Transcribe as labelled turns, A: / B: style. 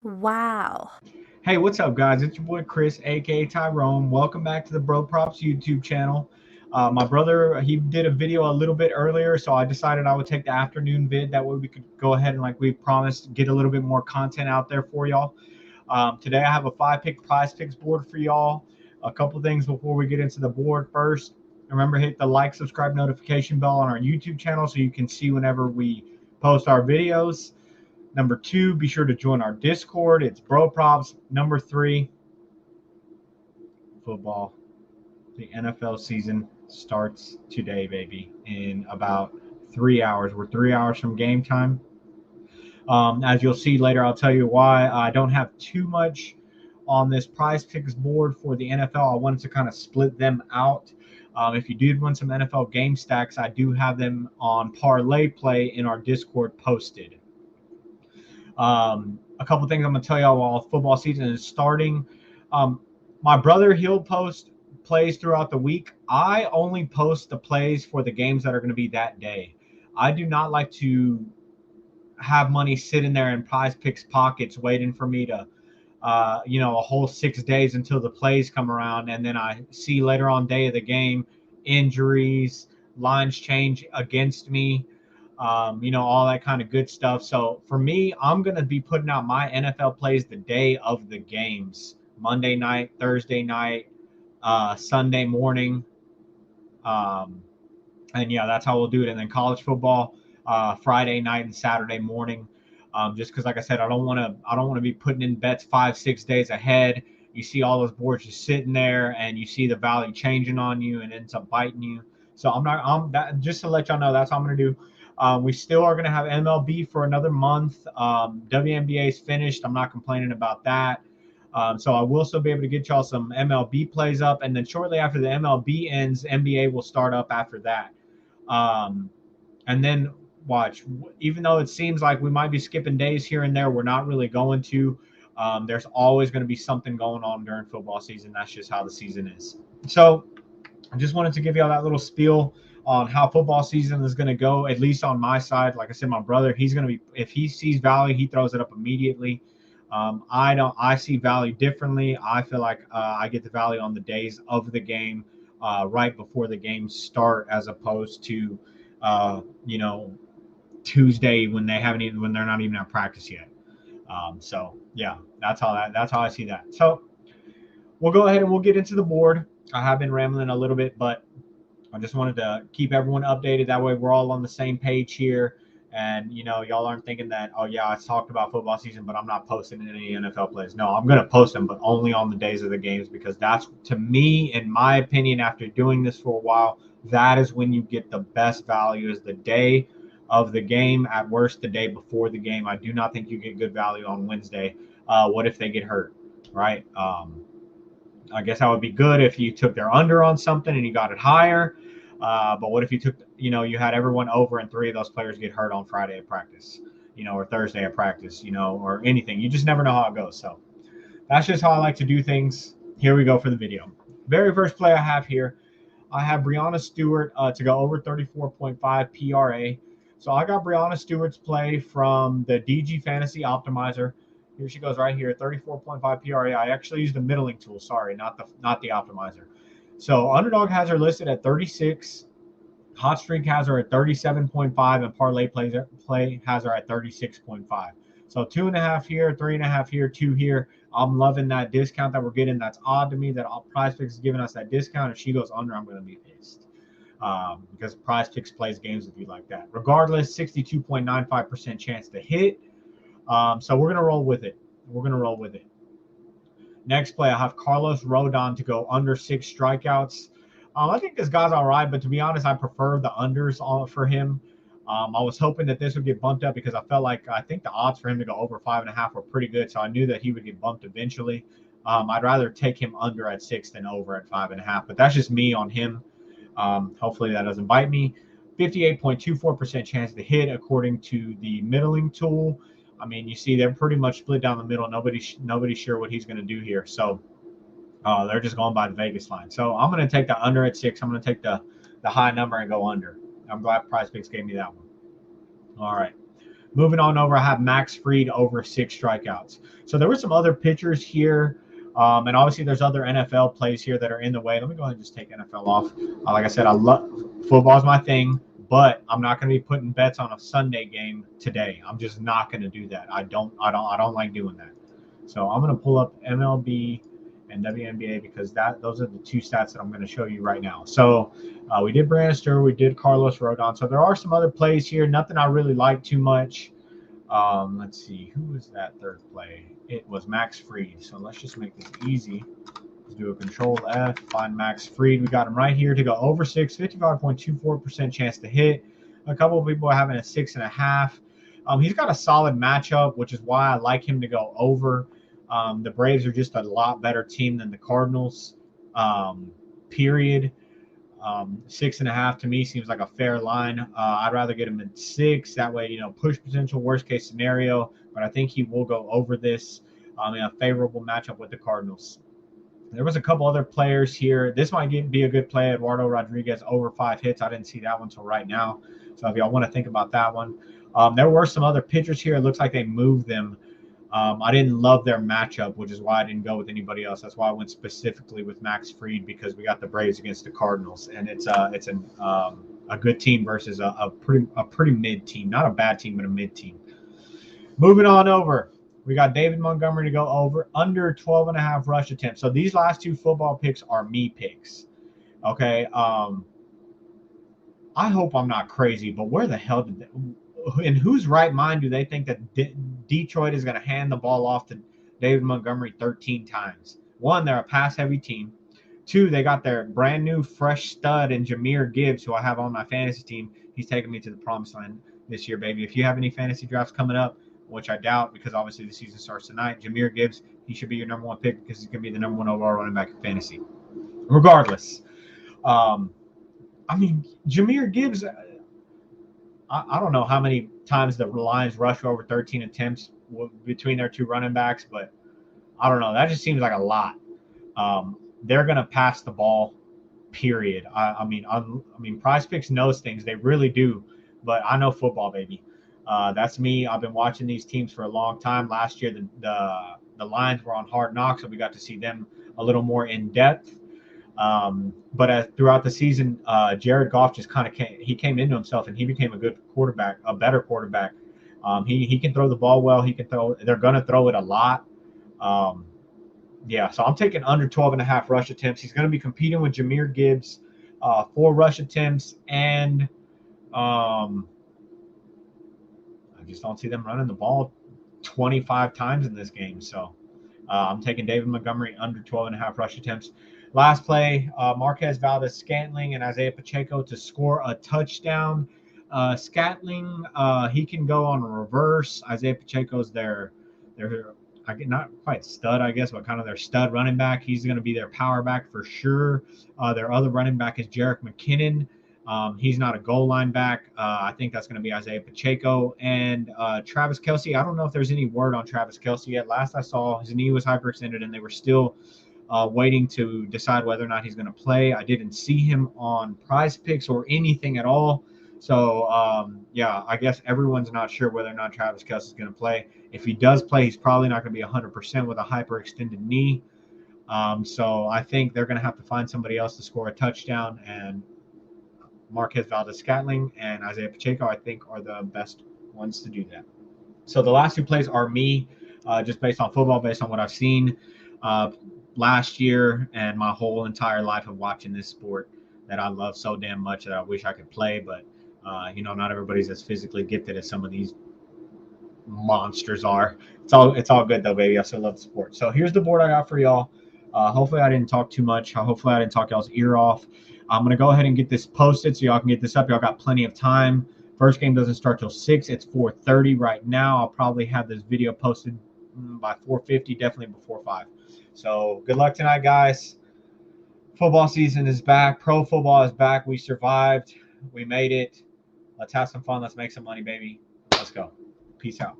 A: Wow.
B: Hey, what's up, guys? It's your boy Chris, aka Tyrone. Welcome back to the Bro Props YouTube channel. My brother, he did a video a little bit earlier, so I decided I would take the afternoon vid. That way we could go ahead and, like we promised, get a little bit more content out there for y'all. Today I have a 5-pick prize picks board for y'all. A couple things before we get into the board. First, remember, hit the like, subscribe, notification bell on our YouTube channel so you can see whenever we post our videos. Number two, be sure to join our Discord. It's Bro Props. Number three, football. The NFL season starts today, baby, in about 3 hours. We're 3 hours from game time. As you'll see later, I'll tell you why I don't have too much on this prize picks board for the NFL. I wanted to kind of split them out. If you did want some NFL game stacks, I do have them on parlay play in our Discord posted. A couple things I'm gonna tell y'all while football season is starting. Um, my brother, he'll post plays throughout the week. I only post the plays for the games that are going to be that day. I do not like to have money sitting there in prize picks pockets waiting for me to a whole 6 days until the plays come around, and then I see later on day of the game injuries, lines change against me, all that kind of good stuff. So for me, I'm gonna be putting out my NFL plays the day of the games, Monday night, Thursday night, Sunday morning, um, and yeah, that's how we'll do it. And then college football, Friday night and Saturday morning. Just because, like I said, I don't want to be putting in bets 5 6 days ahead. You see all those boards just sitting there, and you see the value changing on you, and ends up biting you. So I'm not. Just to let y'all know, that's what I'm gonna do. We still are gonna have MLB for another month. WNBA is finished. I'm not complaining about that. So I will still be able to get y'all some MLB plays up, and then shortly after the MLB ends, NBA will start up after that. Um, and then watch, even though it seems like we might be skipping days here and there, we're not really going to. There's always going to be something going on during football season. That's just how the season is. So I just wanted to give you all that little spiel on how football season is going to go, at least on my side. Like I said, my brother, he's going to be, if he sees value, he throws it up immediately. I don't. I see value differently. I feel like I get the value on the days of the game, right before the games start, as opposed to, uh, you know, Tuesday when they're not even at practice yet. So yeah, that's how I see that. So we'll go ahead and we'll get into the board. I have been rambling a little bit, but I just wanted to keep everyone updated. That way, we're all on the same page here. And y'all aren't thinking that, oh yeah, I talked about football season, but I'm not posting any NFL plays. No, I'm gonna post them, but only on the days of the games, because that's, to me, in my opinion, after doing this for a while, that is when you get the best value, is the day of the game. At worst, the day before the game. I do not think you get good value on Wednesday. What if they get hurt, right? I guess that would be good if you took their under on something and you got it higher. But what if you took, you had everyone over and three of those players get hurt on Friday at practice, or Thursday at practice, or anything. You just never know how it goes. So that's just how I like to do things. Here we go for the video. Very first play I have here, I have Brianna Stewart to go over 34.5 PRA. So I got Brianna Stewart's play from the DG Fantasy Optimizer. Here she goes right here, 34.5 PRA. I actually used the middling tool. Sorry, not the optimizer. So Underdog has her listed at 36. Hot Streak has her at 37.5, and Play has her at 36.5. So 2.5 here, 3.5 here, 2 here. I'm loving that discount that we're getting. That's odd to me that PrizePicks is giving us that discount. If she goes under, I'm going to be pissed, because PrizePicks plays games with you like that. Regardless, 62.95% chance to hit. So we're going to roll with it. Next play, I have Carlos Rodon to go under 6 strikeouts. I think this guy's all right, but to be honest, I prefer the unders for him. I was hoping that this would get bumped up, because I think the odds for him to go over 5.5 were pretty good, so I knew that he would get bumped eventually. I'd rather take him under at 6 than over at 5.5, but that's just me on him. Hopefully that doesn't bite me. 58.24% chance to hit according to the middling tool. I mean, you see they're pretty much split down the middle. Nobody's sure what he's going to do here. So they're just going by the Vegas line. So I'm going to take the under at 6. I'm going to take the high number and go under. I'm glad PrizePicks gave me that one. All right. Moving on over, I have Max Fried over 6 strikeouts. So there were some other pitchers here. And obviously, there's other NFL plays here that are in the way. Let me go ahead and just take NFL off. Like I said, I love football is my thing, but I'm not going to be putting bets on a Sunday game today. I'm just not going to do that. I don't like doing that. So I'm going to pull up MLB and WNBA because those are the two stats that I'm going to show you right now. So we did Branister, we did Carlos Rodon. So there are some other plays here. Nothing I really like too much. Let's see, who was that third play? It was Max Fried. So let's just make this easy. Let's do a Control F, find Max Fried. We got him right here to go over 6, 55.24% chance to hit. A couple of people are having a 6.5. He's got a solid matchup, which is why I like him to go over. The Braves are just a lot better team than the Cardinals, period. 6.5 to me seems like a fair line. I'd rather get him at 6. That way, push potential worst case scenario. But I think he will go over this in a favorable matchup with the Cardinals. There was a couple other players here. This might be a good play. Eduardo Rodriguez over 5 hits. I didn't see that one until right now. So if y'all want to think about that one. There were some other pitchers here. It looks like they moved them. I didn't love their matchup, which is why I didn't go with anybody else. That's why I went specifically with Max Fried because we got the Braves against the Cardinals, and it's a good team versus a pretty mid team, not a bad team, but a mid team. Moving on over, we got David Montgomery to go over under 12.5 rush attempts. So these last two football picks are me picks. Okay. I hope I'm not crazy, but where the hell did in whose right mind do they think that Detroit is going to hand the ball off to David Montgomery 13 times? One, they're a pass-heavy team. Two, they got their brand-new fresh stud in Jahmyr Gibbs, who I have on my fantasy team. He's taking me to the promised land this year, baby. If you have any fantasy drafts coming up, which I doubt because obviously the season starts tonight, Jahmyr Gibbs, he should be your number 1 pick because he's going to be the number 1 overall running back in fantasy. Regardless, Jahmyr Gibbs – I don't know how many times the Lions rush over 13 attempts between their two running backs, but I don't know. That just seems like a lot. They're going to pass the ball, period. I mean, PrizePicks knows things. They really do, but I know football, baby. That's me. I've been watching these teams for a long time. Last year, the Lions were on Hard Knocks, so we got to see them a little more in depth. But throughout the season, Jared Goff just kind of came into himself and he became a good quarterback, a better quarterback. He can throw the ball well. They're going to throw it a lot. So I'm taking under 12.5 rush attempts. He's going to be competing with Jahmyr Gibbs, 4 rush attempts, and I just don't see them running the ball 25 times in this game. So I'm taking David Montgomery under 12.5 rush attempts. Last play, Marquez Valdez-Scantling and Isaiah Pacheco to score a touchdown. Scantling, he can go on a reverse. Isaiah Pacheco's their not quite stud, I guess, but kind of their stud running back. He's going to be their power back for sure. Their other running back is Jerick McKinnon. He's not a goal line back. I think that's going to be Isaiah Pacheco. And Travis Kelce, I don't know if there's any word on Travis Kelce yet. Last I saw, his knee was hyperextended, and they were still waiting to decide whether or not he's going to play. I didn't see him on PrizePicks or anything at all. So, I guess everyone's not sure whether or not Travis Kelce is going to play. If he does play, he's probably not going to be 100% with a hyperextended knee. So I think they're going to have to find somebody else to score a touchdown. And Marquez Valdez-Scantling and Isaiah Pacheco, I think, are the best ones to do that. So the last two plays are me, just based on football, based on what I've seen last year and my whole entire life of watching this sport that I love so damn much that I wish I could play. But, not everybody's as physically gifted as some of these monsters are. It's all good, though, baby. I still love the sport. So here's the board I got for y'all. Hopefully I didn't talk too much. Hopefully I didn't talk y'all's ear off. I'm going to go ahead and get this posted so y'all can get this up. Y'all got plenty of time. First game doesn't start till 6. It's 4:30 right now. I'll probably have this video posted by 4:50, definitely before 5. So good luck tonight, guys. Football season is back. Pro football is back. We survived. We made it. Let's have some fun. Let's make some money, baby. Let's go. Peace out.